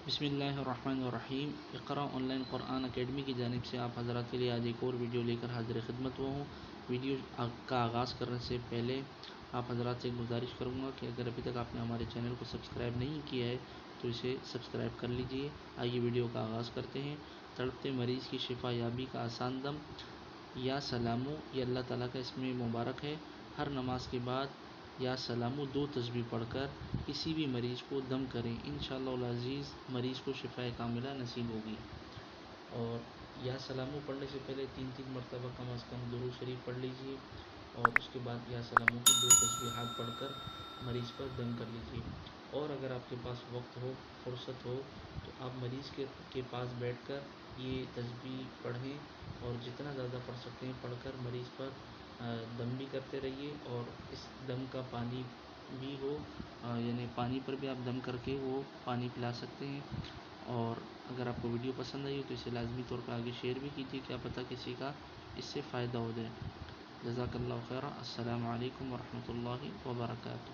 بسم اللہ الرحمن الرحیم۔ اقرا آن لائن قرآن اکیڈمی کی جانب سے آپ حضرات کے لیے آج ایک اور ویڈیو لے کر حاضر خدمت ہوا ہوں۔ ویڈیو کا آغاز کرنے سے پہلے آپ حضرات سے ایک گزارش کروں گا کہ اگر ابھی تک آپ نے ہمارے چینل کو سبسکرائب نہیں کیا ہے تو اسے سبسکرائب کر لیجئے۔ آئیے ویڈیو کا آغاز کرتے ہیں۔ تڑپتے مریض کی شفا یابی کا آسان دم یا سلامو، یہ اللہ تعالیٰ کا اسم مبارک ہے۔ ہر نماز کے بعد یا سلامو 2 تسبیح پڑھ کر کسی بھی مریض کو دم کریں، انشاءاللہ العزیز مریض کو شفا کاملہ نصیب ہوگی۔ اور یا سلامو پڑھنے سے پہلے 3 مرتبہ کم از کم درود شریف پڑھ لیجیے، اور اس کے بعد یا سلامو کی 2 تسبیحات پڑھ کر مریض پر دم کر لیجیے۔ اور اگر آپ کے پاس وقت ہو، فرصت ہو، تو آپ مریض کے پاس بیٹھ کر یہ تسبیح پڑھیں، اور جتنا زیادہ پڑھ سکتے ہیں پڑھ کر مریض پر دم بھی کرتے رہیے۔ اور اس دم کا پانی بھی ہو، یعنی پانی پر بھی آپ دم کر کے وہ پانی پلا سکتے ہیں۔ اور اگر آپ کو ویڈیو پسند آئی ہو تو اسے لازمی طور پہ آگے شیئر بھی کیجیے، کیا پتہ کسی کا اس سے فائدہ ہو جائے۔ جزاک اللہ خیرہ۔ السلام علیکم ورحمۃ اللہ وبرکاتہ۔